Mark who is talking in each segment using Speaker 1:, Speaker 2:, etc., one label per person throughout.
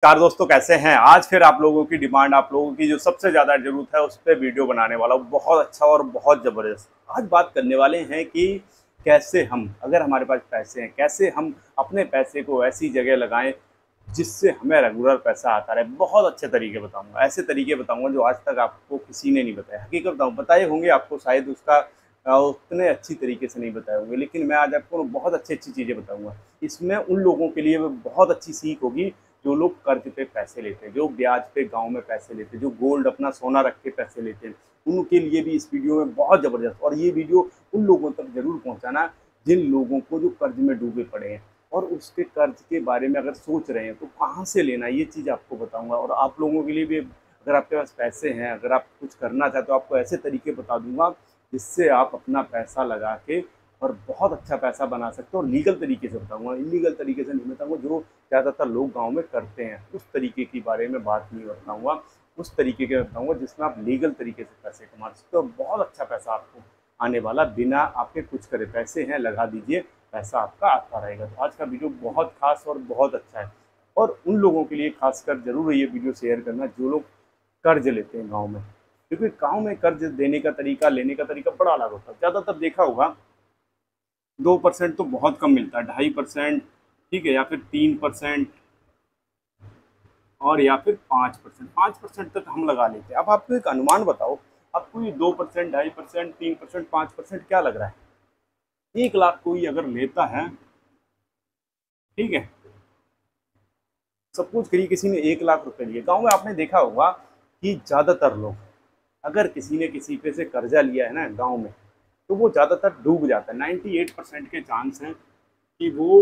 Speaker 1: चार दोस्तों कैसे हैं। आज फिर आप लोगों की डिमांड, आप लोगों की जो सबसे ज़्यादा ज़रूरत है उस पर वीडियो बनाने वाला हूँ। बहुत अच्छा और बहुत ज़बरदस्त। आज बात करने वाले हैं कि कैसे हम, अगर हमारे पास पैसे हैं, कैसे हम अपने पैसे को ऐसी जगह लगाएं जिससे हमें रेगुलर पैसा आता रहे। बहुत अच्छे तरीके बताऊंगा, ऐसे तरीके बताऊंगा जो आज तक आपको किसी ने नहीं बताया। हकीकत बताऊँ, बताए होंगे आपको शायद, उसका उतने अच्छी तरीके से नहीं बताए होंगे, लेकिन मैं आज आपको बहुत अच्छी अच्छी चीज़ें बताऊंगा। इसमें उन लोगों के लिए बहुत अच्छी सीख होगी जो लोग कर्ज पे पैसे लेते हैं, जो ब्याज पे गांव में पैसे लेते हैं, जो गोल्ड अपना सोना रख के पैसे लेते हैं, उनके लिए भी इस वीडियो में बहुत ज़बरदस्त। और ये वीडियो उन लोगों तक जरूर पहुंचाना जिन लोगों को जो कर्ज में डूबे पड़े हैं और उसके कर्ज के बारे में अगर सोच रहे हैं तो कहाँ से लेना, ये चीज़ आपको बताऊंगा। और आप लोगों के लिए भी, अगर आपके पास पैसे हैं, अगर आप कुछ करना चाहते हो, आपको ऐसे तरीके बता दूंगा जिससे आप अपना पैसा लगा के और बहुत अच्छा पैसा बना सकते हो। और लीगल तरीके से बताऊंगा, इलीगल तरीके से नहीं बताऊंगा जो ज़्यादातर लोग गांव में करते हैं। उस तरीके के बारे में बात नहीं बताऊंगा, उस तरीके के बताऊंगा जिसमें आप लीगल तरीके से पैसे कमा सकते हो। बहुत अच्छा पैसा आपको आने वाला, बिना आपके कुछ करे। पैसे हैं, लगा दीजिए, पैसा आपका आता रहेगा। तो आज का वीडियो बहुत खास और बहुत अच्छा है, और उन लोगों के लिए खासकर जरूर ये वीडियो शेयर करना जो लोग कर्ज लेते हैं गाँव में। क्योंकि गाँव में कर्ज देने का तरीका, लेने का तरीका बड़ा अलग होता है। ज़्यादातर देखा होगा 2% तो बहुत कम मिलता है, 2.5%, ठीक है, या फिर 3%, और या फिर 5%। 5% तक हम लगा लेते हैं। अब आपको एक अनुमान बताओ, आपको ये 2%, 2.5%, 3%, 5% क्या लग रहा है? 1 लाख कोई अगर लेता है, ठीक है, सपोज करिए किसी ने 1 लाख रुपए लिए। गाँव में आपने देखा होगा कि ज़्यादातर लोग, अगर किसी ने किसी पे से कर्जा लिया है ना गाँव में, तो वो ज़्यादातर डूब जाता है। 98% के चांस हैं कि वो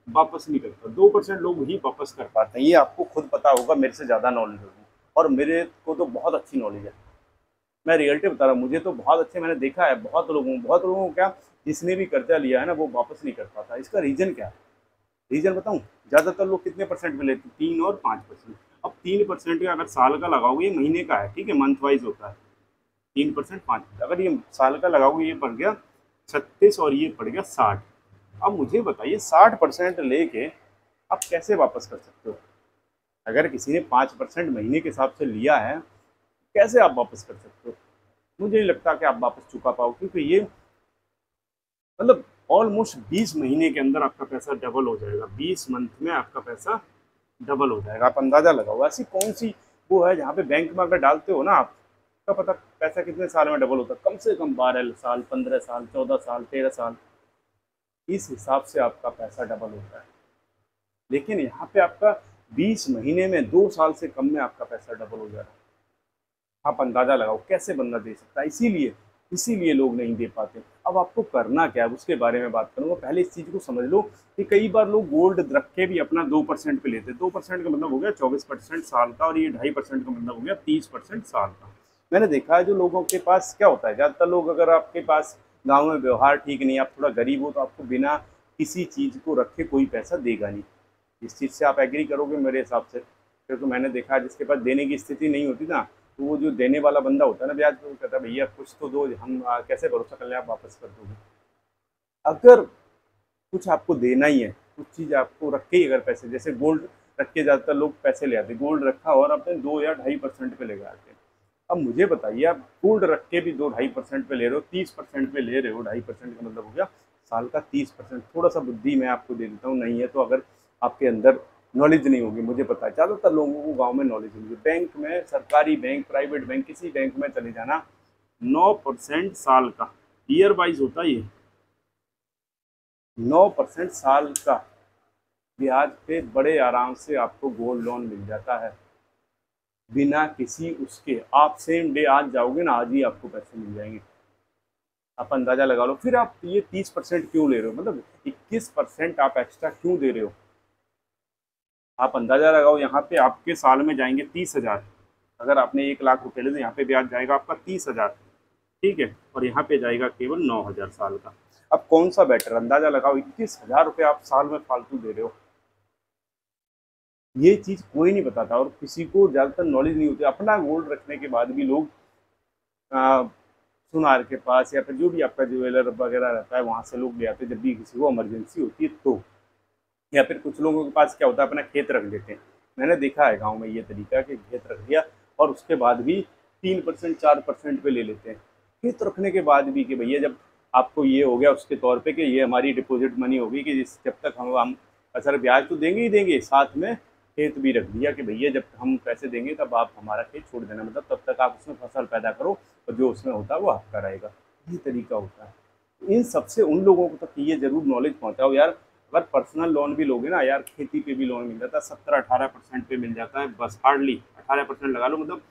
Speaker 1: वापस नहीं करता। 2% लोग ही वापस कर पाते हैं। ये आपको खुद पता होगा, मेरे से ज़्यादा नॉलेज होगी, और मेरे को तो बहुत अच्छी नॉलेज है। मैं रियलिटी बता रहा हूँ, मुझे तो बहुत अच्छे, मैंने देखा है बहुत लोगों को, क्या जिसने भी कर्जा लिया है ना वो वापस नहीं कर पाता। इसका रीज़न क्या है? रीज़न बताऊँ? ज़्यादातर लोग कितने परसेंट में लेते हैं? 3 और 5%। अब 3% का अगर साल का लगाओगे, ये महीने का है, ठीक है, मंथ वाइज होता है। 3%, 5%, अगर ये साल का लगाओगे, ये पड़ गया 36 और ये पड़ गया 60। अब मुझे बताइए, 60% लेके आप कैसे वापस कर सकते हो? अगर किसी ने 5% महीने के हिसाब से लिया है, कैसे आप वापस कर सकते हो? मुझे नहीं लगता कि आप वापस चुका पाओ, क्योंकि ये मतलब ऑलमोस्ट 20 महीने के अंदर आपका पैसा डबल हो जाएगा। 20 मंथ में आपका पैसा डबल हो जाएगा। आप अंदाजा लगाओ, ऐसी कौन सी वो है जहाँ पे बैंक में अगर डालते हो ना, आपका पता पैसा कितने साल में डबल होता है? कम से कम 12 साल, 15 साल, 14 साल, 13 साल, इस हिसाब से आपका पैसा डबल होता है। लेकिन यहाँ पे आपका 20 महीने में, 2 साल से कम में आपका पैसा डबल हो जा रहा है। आप अंदाजा लगाओ कैसे बंदा दे सकता है। इसीलिए इसीलिए लोग नहीं दे पाते। अब आपको करना क्या है उसके बारे में बात करूंगा। पहले इस चीज़ को समझ लो कि कई बार लोग गोल्ड रख के भी अपना 2% पे लेते हैं। 2% का मतलब हो गया 24% साल का, और ये 2.5% का मतलब हो गया 30% साल का। मैंने देखा है जो लोगों के पास क्या होता है, ज़्यादातर लोग, अगर आपके पास गाँव में व्यवहार ठीक नहीं, आप थोड़ा गरीब हो, तो आपको बिना किसी चीज़ को रखे कोई पैसा देगा नहीं। इस चीज़ से आप एग्री करोगे मेरे हिसाब से, क्योंकि मैंने देखा है जिसके पास देने की स्थिति नहीं होती ना, तो वो जो देने वाला बंदा होता है ना ब्याज पे, वो कहता है भैया कुछ तो दो, हम कैसे भरोसा कर लें आप वापस कर दोगे। अगर कुछ आपको देना ही है, कुछ चीज़ आपको रख के ही, अगर पैसे, जैसे गोल्ड रख के ज़्यादातर लोग पैसे ले आते, गोल्ड रखा और अपने 2 या 2.5% पे ले आते हैं। अब मुझे बताइए, आप गोल्ड रख के भी 2-2.5% पे ले रहे हो, 30% पे ले रहे हो, 2.5% का मतलब हो गया साल का 30%। थोड़ा सा बुद्धि मैं आपको दे देता हूँ, नहीं है तो अगर आपके अंदर नॉलेज नहीं होगी, मुझे पता है ज़्यादातर लोगों को गाँव में नॉलेज नहीं है। बैंक में, सरकारी बैंक, प्राइवेट बैंक, किसी बैंक में चले जाना, 9% साल का, ईयर वाइज होता है ये, 9% साल का ब्याज पे बड़े आराम से आपको गोल्ड लोन मिल जाता है, बिना किसी उसके। आप सेम डे आज जाओगे ना, आज ही आपको पैसे मिल जाएंगे। आप अंदाजा लगा लो। फिर आप ये 30% क्यों ले रहे हो, मतलब 21% आप एक्स्ट्रा क्यों दे रहे हो? आप अंदाजा लगाओ, यहाँ पे आपके साल में जाएंगे 30,000। अगर आपने 1 लाख रुपए ले तो यहाँ पे ब्याज जाएगा आपका 30,000, ठीक है, और यहाँ पे जाएगा केवल 9,000 साल का। अब कौन सा बेटर? अंदाजा लगाओ, 21,000 रुपये आप साल में फालतू दे रहे हो। ये चीज़ कोई नहीं बताता, और किसी को ज़्यादातर नॉलेज नहीं होती। अपना गोल्ड रखने के बाद भी लोग सुनार के पास या फिर जो भी आपका ज्वेलर वगैरह रहता है, वहाँ से लोग ले आते हैं जब भी किसी को इमरजेंसी होती है तो। या फिर कुछ लोगों के पास क्या होता है, अपना खेत रख देते हैं। मैंने देखा है गांव में ये तरीका कि खेत रख दिया और उसके बाद भी 3% 4% पे ले लेते हैं। खेत रखने के बाद भी कि भैया जब आपको ये हो गया उसके तौर पे कि ये हमारी डिपॉजिट मनी होगी कि जब तक हम सर ब्याज तो देंगे ही देंगे, साथ में खेत भी रख दिया कि भैया जब हम पैसे देंगे तब आप हमारा खेत छोड़ देना, मतलब तब तक आप उसमें फसल पैदा करो और जो उसमें होता है वो आपका रहेगा। ये तरीका होता है। इन सबसे उन लोगों को तक ये जरूर नॉलेज पहुंचाओ यार। अगर पर्सनल लोन भी लोगे ना यार, खेती पे भी लोन मिल जाता है 17-18% पे मिल जाता है, बस हार्डली 18% लगा लो, मतलब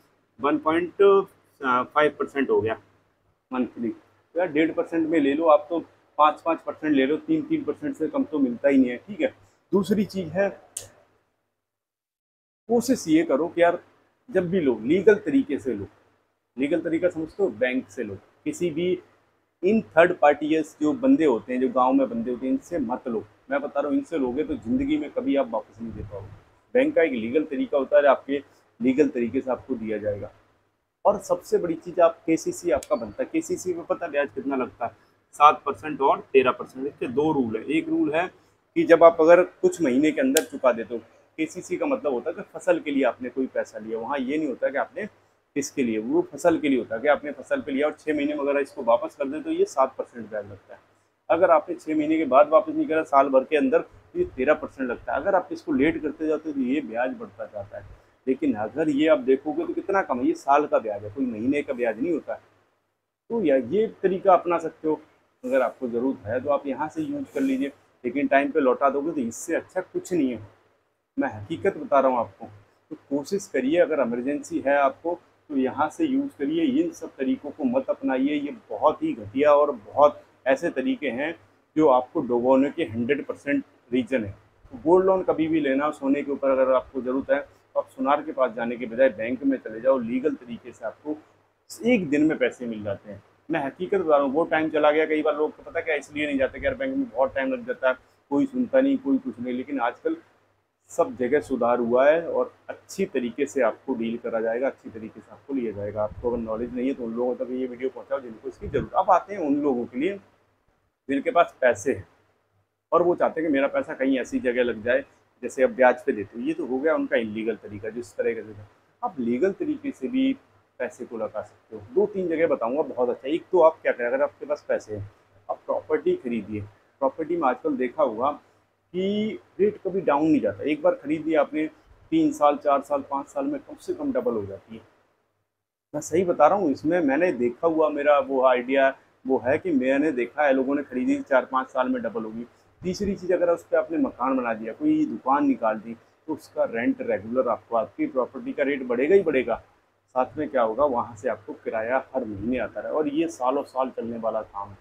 Speaker 1: 1.5% हो गया मंथली। तो यार 1.5% में ले लो आप, तो 5-5% ले लो, 3-3% से कम तो मिलता ही नहीं है। ठीक है। दूसरी चीज है, कोशिश ये करो कि यार जब भी लो लीगल तरीके से लो। लीगल तरीका समझते हो, बैंक से लो, किसी भी इन थर्ड पार्टीज जो बंदे होते हैं, जो गांव में बंदे होते हैं, इनसे मत लो। मैं बता रहा हूँ, इनसे लोगे तो जिंदगी में कभी आप वापस नहीं दे पाओगे। बैंक का एक लीगल तरीका होता है, आपके लीगल तरीके से आपको दिया जाएगा। और सबसे बड़ी चीज, आप केसीसी आपका बनता है, केसीसी में पता ब्याज कितना लगता है? 7% और 13%। इसके दो रूल है। एक रूल है कि जब आप अगर कुछ महीने के अंदर चुका देते हो, केसीसी का मतलब होता है कि फसल के लिए आपने कोई पैसा लिया, वहाँ ये नहीं होता कि आपने किसके लिए, वो फसल के लिए होता है कि आपने फसल पे लिया और 6 महीने में अगर इसको वापस कर दे तो ये 7% ब्याज लगता है। अगर आपने 6 महीने के बाद वापस नहीं करा, साल भर के अंदर, तो ये 13% लगता है। अगर आप इसको लेट करते जाते हो तो ये ब्याज बढ़ता जाता है। लेकिन अगर ये आप देखोगे तो कितना कम है, ये साल का ब्याज है, कोई महीने का ब्याज नहीं होता है। तो या ये तरीका अपना सकते हो। अगर आपको ज़रूरत है तो आप यहाँ से यूज कर लीजिए, लेकिन टाइम पे लौटा दोगे तो इससे अच्छा कुछ नहीं है। मैं हकीकत बता रहा हूँ आपको। तो कोशिश करिए, अगर इमरजेंसी है आपको तो यहाँ से यूज़ करिए। इन सब तरीकों को मत अपनाइए, ये बहुत ही घटिया और बहुत ऐसे तरीके हैं जो आपको डुबोने के 100% रीजन है। तो गोल्ड लोन कभी भी लेना, सोने के ऊपर अगर आपको ज़रूरत है तो आप सुनार के पास जाने के बजाय बैंक में चले जाओ। लीगल तरीके से आपको एक दिन में पैसे मिल जाते हैं। मैं हकीकत बता रहा हूँ, वो टाइम चला गया। कई बार लोग को पता क्या इसलिए नहीं जाते कि यार बैंक में बहुत टाइम लग जाता है, कोई सुनता नहीं, कोई कुछ नहीं। लेकिन आजकल सब जगह सुधार हुआ है और अच्छी तरीके से आपको डील करा जाएगा, अच्छी तरीके से आपको लिया जाएगा। आपको अगर नॉलेज नहीं है तो उन लोगों तक ये वीडियो पहुंचाओ जिनको इसकी जरूरत। अब आते हैं उन लोगों के लिए जिनके पास पैसे हैं और वो चाहते हैं कि मेरा पैसा कहीं ऐसी जगह लग जाए, जैसे अब ब्याज पे देते हो। ये तो हो गया उनका इलीगल तरीका, जिस तरह से आप लीगल तरीके से भी पैसे को लगा सकते हो। 2-3 जगह बताऊंगा बहुत अच्छा। एक तो आप क्या करें, अगर आपके पास पैसे हैं, आप प्रॉपर्टी खरीदिए। प्रॉपर्टी में आजकल देखा होगा कि रेट कभी डाउन नहीं जाता। एक बार खरीद लिया आपने, 3 साल 4 साल 5 साल में कम से कम डबल हो जाती है। मैं सही बता रहा हूँ, इसमें मैंने देखा हुआ, मेरा वो आइडिया वो है कि मैंने देखा है लोगों ने खरीदी 4-5 साल में डबल होगी। तीसरी चीज़, अगर उस पर आपने मकान बना दिया, कोई दुकान निकाल दी, तो उसका रेंट रेगुलर आपको, आपकी प्रॉपर्टी का रेट बढ़ेगा ही बढ़ेगा। साथ में क्या होगा, वहाँ से आपको किराया हर महीने आता रहा, और ये सालों साल चलने वाला काम है।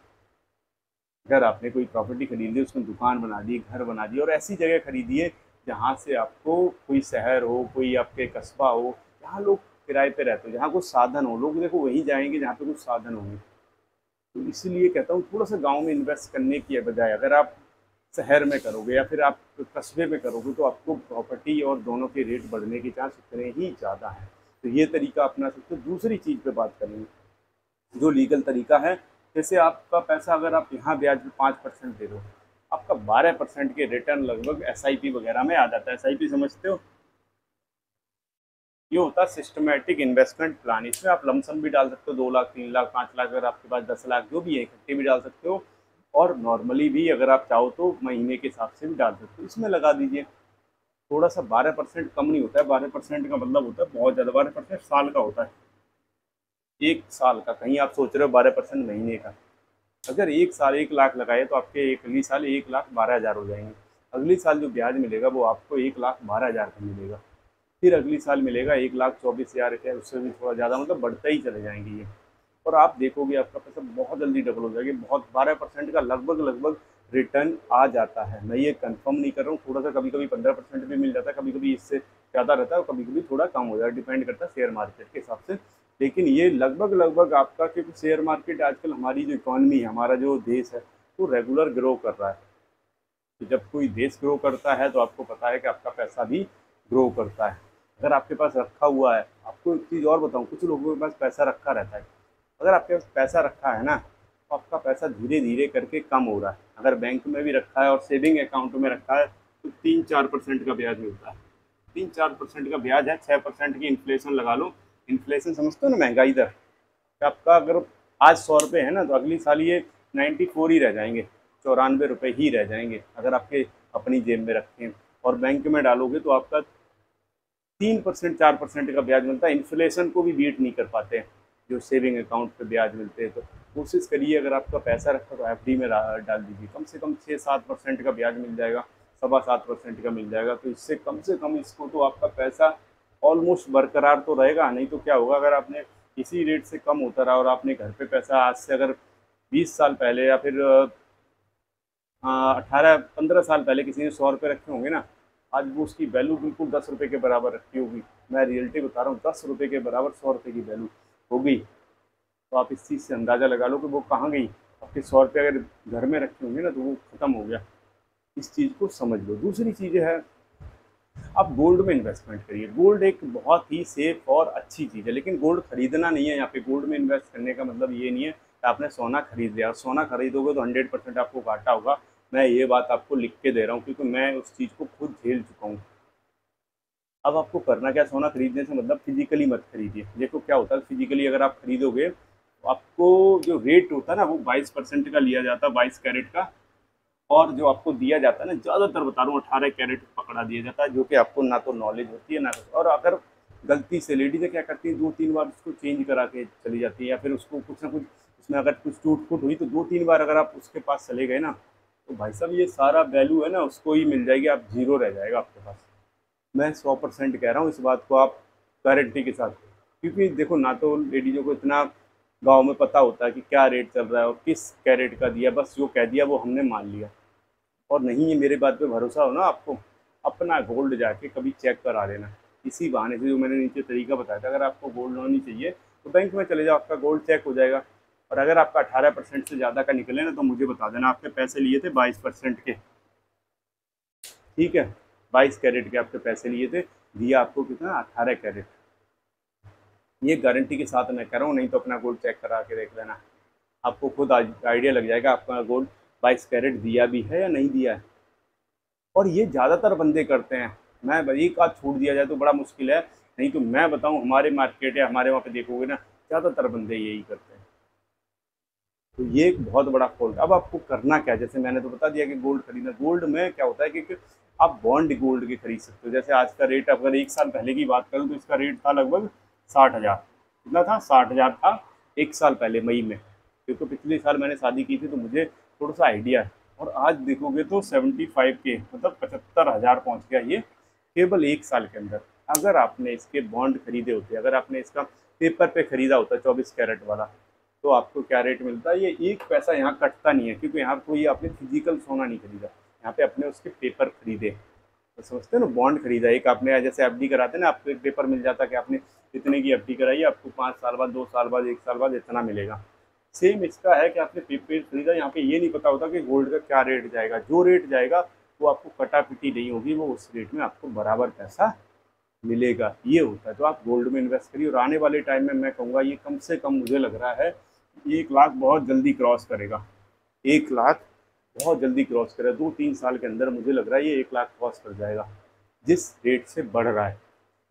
Speaker 1: अगर आपने कोई प्रॉपर्टी खरीदी, उसमें दुकान बना दी, घर बना दिया, और ऐसी जगह खरीदिए जहाँ से आपको कोई शहर हो, कोई आपके कस्बा हो, जहाँ लोग किराए पे रहते हो, जहाँ कुछ साधन हो। लोग देखो वहीं जाएंगे जहाँ पे कुछ साधन होंगे। तो इसीलिए कहता हूँ थोड़ा सा गांव में इन्वेस्ट करने की बजाय अगर आप शहर में करोगे या फिर आप कस्बे में करोगे तो आपको प्रॉपर्टी और दोनों के रेट बढ़ने के चांस उतने ही ज़्यादा हैं। तो ये तरीका अपना सकते हो। दूसरी चीज़ पे बात करेंगे, जो लीगल तरीका है। जैसे आपका पैसा अगर आप यहाँ ब्याज में 5% दे दो, आपका 12% के रिटर्न लगभग एसआईपी वगैरह में आ जाता है। एसआईपी समझते हो? ये होता है सिस्टमेटिक इन्वेस्टमेंट प्लान। इसमें आप लमसम भी डाल सकते हो, 2 लाख 3 लाख 5 लाख, अगर आपके पास 10 लाख, जो भी है इकट्ठे भी डाल सकते हो। और नॉर्मली भी अगर आप चाहो तो महीने के हिसाब से भी डाल सकते हो, इसमें लगा दीजिए। थोड़ा सा 12% कम नहीं होता है। 12% का मतलब होता है बहुत ज़्यादा। 12% साल का होता है, एक साल का। कहीं आप सोच रहे हो 12% महीने का। अगर एक साल 1 लाख लगाए तो आपके एक अगली साल 1,12,000 हो जाएंगे। अगली साल जो ब्याज मिलेगा वो आपको 1,12,000 का मिलेगा। फिर अगली साल मिलेगा 1,24,000 का, उससे भी थोड़ा ज़्यादा, मतलब बढ़ते ही चले जाएंगे ये। और आप देखोगे आपका पैसा बहुत जल्दी डबल हो जाएगा। बहुत 12% का लगभग लगभग रिटर्न आ जाता है। मैं ये कंफर्म नहीं कर रहा हूँ, थोड़ा सा कभी कभी 15% भी मिल जाता है, कभी कभी इससे ज़्यादा रहता है और कभी कभी थोड़ा कम हो जाता है, डिपेंड करता है शेयर मार्केट के हिसाब से। लेकिन ये लगभग लगभग आपका, क्योंकि शेयर मार्केट आजकल हमारी जो इकॉनमी है, हमारा जो देश है, वो रेगुलर ग्रो कर रहा है। तो जब कोई देश ग्रो करता है तो आपको पता है कि आपका पैसा भी ग्रो करता है। अगर आपके पास रखा हुआ है, आपको एक चीज़ और बताऊँ, कुछ लोगों के पास पैसा रखा रहता है। अगर आपके पास पैसा रखा है ना, तो आपका पैसा धीरे धीरे करके कम हो रहा है। अगर बैंक में भी रखा है और सेविंग अकाउंट में रखा है तो 3-4% का ब्याज मिलता है। 3-4% का ब्याज है, 6% की इन्फ्लेशन लगा लो। इन्फ्लेशन समझते हो ना, महंगाई दर। आपका अगर आज 100 रुपये है ना, तो अगली साल ये 94 ही रह जाएंगे, 94 रुपये ही रह जाएंगे अगर आपके अपनी जेब में रखें। और बैंक में डालोगे तो आपका 3% 4% का ब्याज मिलता है। इन्फ्लेशन को भी बीट नहीं कर पाते हैं जो सेविंग अकाउंट पे ब्याज मिलते हैं। तो कोशिश करिए, अगर आपका पैसा रखा तो एफडी में डाल दीजिए, कम से कम 6-7% का ब्याज मिल जाएगा, 7.25% का मिल जाएगा। तो इससे कम से कम इसको तो आपका पैसा ऑलमोस्ट बरकरार तो रहेगा। नहीं तो क्या होगा, अगर आपने इसी रेट से कम होता रहा और आपने घर पे पैसा आज से अगर 20 साल पहले या फिर 18-15 साल पहले किसी ने 100 रुपये रखे होंगे ना, आज वो उसकी वैल्यू बिल्कुल 10 रुपये के बराबर रखी होगी। मैं रियलिटी बता रहा हूँ, 10 रुपये के बराबर 100 रुपये की वैल्यू हो गई। तो आप इस चीज़ से अंदाज़ा लगा लो कि वो कहाँ गई। आपके 100 रुपये अगर घर में रखे होंगे ना, तो वो ख़त्म हो गया। इस चीज़ को समझ लो। दूसरी चीज़ है, आप गोल्ड में इन्वेस्टमेंट करिए। गोल्ड एक बहुत ही सेफ और अच्छी चीज़ है, लेकिन गोल्ड खरीदना नहीं है। यहाँ पे गोल्ड में इन्वेस्ट करने का मतलब ये नहीं है कि आपने सोना खरीद लिया। सोना खरीदोगे तो 100% आपको घाटा होगा। मैं ये बात आपको लिख के दे रहा हूँ, क्योंकि मैं उस चीज़ को खुद झेल चुका हूँ। अब आपको करना क्या, सोना खरीदने से मतलब फिजिकली मत खरीदिए। देखो क्या होता है, फिजिकली अगर आप खरीदोगे तो आपको जो रेट होता है ना, वो 22% का लिया जाता है, 22 कैरेट का। और जो आपको दिया जाता है ना, ज़्यादातर बता रहा हूँ 18 कैरेट पकड़ा दिया जाता है, जो कि आपको ना तो नॉलेज होती है ना। और अगर गलती से लेडीज़ें क्या करती हैं, 2-3 बार उसको चेंज करा के चली जाती है, या फिर उसको कुछ ना कुछ उसमें अगर कुछ टूट फूट हुई तो 2-3 बार अगर आप उसके पास चले गए ना, तो भाई साहब ये सारा वैल्यू है ना उसको ही मिल जाएगी, आप जीरो रह जाएगा आपके पास। मैं 100% कह रहा हूँ इस बात को, आप गारंटी के साथ। क्योंकि देखो, ना तो लेडीज़ों को इतना गांव में पता होता है कि क्या रेट चल रहा है और किस कैरेट का दिया, बस जो कह दिया वो हमने मान लिया। और नहीं है मेरे बात पे भरोसा हो ना आपको, अपना गोल्ड जाके कभी चेक करा लेना। इसी बहाने से जो मैंने नीचे तरीका बताया था, अगर आपको गोल्ड लोन ही चाहिए तो बैंक में चले जाओ, आपका गोल्ड चेक हो जाएगा। और अगर आपका 18% से ज़्यादा का निकले ना, तो मुझे बता देना। आपके पैसे लिए थे 22% के, ठीक है, 22 कैरेट के आपके पैसे लिए थे, दिया आपको कितना, 18 कैरेट। ये गारंटी के साथ मैं कह रहा हूँ। नहीं तो अपना गोल्ड चेक करा के देख लेना, आपको खुद आइडिया लग जाएगा आपका गोल्ड 22 कैरेट दिया भी है या नहीं दिया है। और ये ज़्यादातर बंदे करते हैं। मैं एक आध छूट दिया जाए तो बड़ा मुश्किल है, नहीं तो मैं बताऊं, हमारे मार्केट या हमारे वहाँ पे देखोगे ना, ज़्यादातर बंदे यही करते हैं। तो ये एक बहुत बड़ा फॉल्ट। अब आपको करना क्या है, जैसे मैंने तो बता दिया कि गोल्ड खरीदना। गोल्ड में क्या होता है कि आप बॉन्ड गोल्ड के खरीद सकते हो। जैसे आज का रेट, अगर 1 साल पहले की बात करूँ तो इसका रेट था लगभग 60,000। कितना था, 60,000 था 1 साल पहले मई में। क्योंकि पिछले साल मैंने शादी की थी तो मुझे थोड़ा सा आइडिया है। और आज देखोगे तो 75 के, मतलब 75,000 पहुँच गया ये केवल 1 साल के अंदर। अगर आपने इसके बॉन्ड खरीदे होते, अगर आपने इसका पेपर पे खरीदा होता 24 कैरेट वाला, तो आपको क्या रेट मिलता है। ये एक पैसा यहाँ कटता नहीं है, क्योंकि यहाँ कोई आपने फिजिकल सोना नहीं खरीदा, यहाँ पे अपने उसके पेपर खरीदे। तो समझते हो ना, बॉन्ड खरीदा। एक आपने जैसे एफडी कराते हैं ना, आपको एक पेपर मिल जाता है कि आपने इतने की एफडी कराई, आपको 5 साल बाद, 2 साल बाद, 1 साल बाद इतना मिलेगा। सेम इसका है कि आपने पेपर खरीदा, यहाँ पे ये नहीं पता होता कि गोल्ड का क्या रेट जाएगा। जो रेट जाएगा वो आपको कटापिटी नहीं होगी, वो उस रेट में आपको बराबर पैसा मिलेगा, ये होता है। तो आप गोल्ड में इन्वेस्ट करिए। और आने वाले टाइम में मैं कहूँगा ये कम से कम, मुझे लग रहा है 1 लाख बहुत जल्दी क्रॉस करेगा। 1 लाख बहुत जल्दी क्रॉस करेगा, 2-3 साल के अंदर मुझे लग रहा है ये 1 लाख क्रॉस कर जाएगा, जिस रेट से बढ़ रहा है।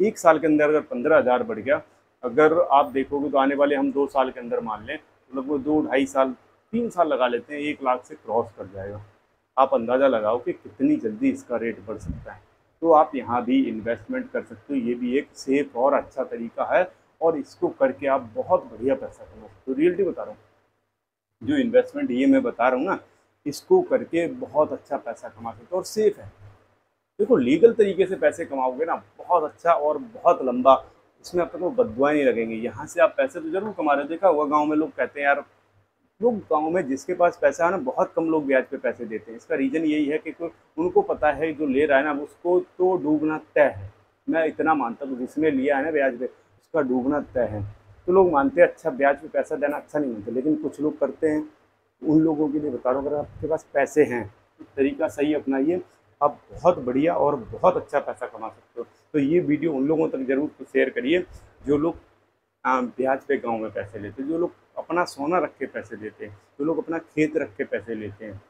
Speaker 1: 1 साल के अंदर अगर 15,000 बढ़ गया, अगर आप देखोगे तो आने वाले हम 2 साल के अंदर मान लें, तो लगभग 2-2.5 साल, 3 साल लगा लेते हैं, 1 लाख से क्रॉस कर जाएगा। आप अंदाज़ा लगाओ कि कितनी जल्दी इसका रेट बढ़ सकता है। तो आप यहाँ भी इन्वेस्टमेंट कर सकते हो। ये भी एक सेफ और अच्छा तरीका है, और इसको करके आप बहुत बढ़िया पैसा कमा सकते हो। रियलिटी बता रहा हूँ, जो इन्वेस्टमेंट ये मैं बता रहा हूँ ना, इसको करके बहुत अच्छा पैसा कमा सकते हो और सेफ है। देखो, लीगल तरीके से पैसे कमाओगे ना, बहुत अच्छा और बहुत लंबा, इसमें आपको बददुआएं नहीं लगेंगी। यहाँ से आप पैसे तो जरूर कमा रहे हो। देखा हुआ गाँव में लोग कहते हैं यार, लोग गांव में जिसके पास पैसा है ना, बहुत कम लोग ब्याज पे पैसे देते हैं। इसका रीज़न यही है कि उनको पता है जो ले रहा है ना, उसको तो डूबना तय है। मैं इतना मानता हूँ, जिसने लिया है ना ब्याज पे, उसका डूबना तय है। तो लोग मानते हैं अच्छा, ब्याज पे पैसा देना अच्छा नहीं मानते, लेकिन कुछ लोग करते हैं। उन लोगों के लिए बता रहा हूँ, अगर आपके पास पैसे हैं तो तरीका सही अपनाइए, आप बहुत बढ़िया और बहुत अच्छा पैसा कमा सकते हो। तो ये वीडियो उन लोगों तक जरूर शेयर करिए जो लोग ब्याज पे गाँव में पैसे लेते हैं, जो लोग अपना सोना रख के पैसे देते हैं, जो लोग अपना खेत रख के पैसे लेते हैं।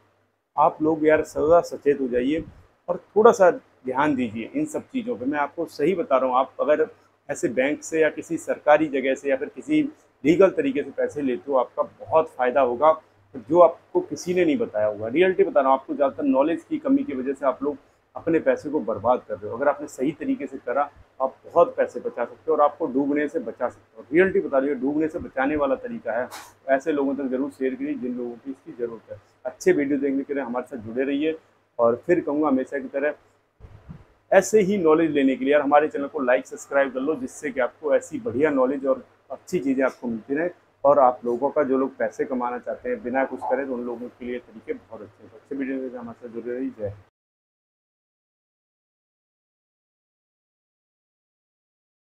Speaker 1: आप लोग यार सदा सचेत हो जाइए। और थोड़ा सा ध्यान दीजिए इन सब चीज़ों पे। मैं आपको सही बता रहा हूँ, आप अगर ऐसे बैंक से या किसी सरकारी जगह से या फिर किसी लीगल तरीके से पैसे लेते हो, आपका बहुत फ़ायदा होगा, जो आपको किसी ने नहीं बताया होगा। रियलिटी बता रहा हूँ आपको, ज़्यादातर नॉलेज की कमी की वजह से आप लोग अपने पैसे को बर्बाद कर रहे हो। अगर आपने सही तरीके से करा, आप बहुत पैसे बचा सकते हो और आपको डूबने से बचा सकते हो। रियलिटी बता रही है, डूबने से बचाने वाला तरीका है। ऐसे लोगों तक जरूर शेयर करिए जिन लोगों की इसकी ज़रूरत है। अच्छे वीडियो देखने के लिए हमारे साथ जुड़े रहिए, और फिर कहूँगा हमेशा की तरह ऐसे ही नॉलेज लेने के लिए यार हमारे चैनल को लाइक सब्सक्राइब कर लो, जिससे कि आपको ऐसी बढ़िया नॉलेज और अच्छी चीज़ें आपको मिलती रहें। और आप लोगों का, जो लोग पैसे कमाना चाहते हैं बिना कुछ करे, तो उन लोगों के लिए तरीके बहुत अच्छे हैं। अच्छे वीडियो हमारे साथ जुड़े रहिए। जय हिंद।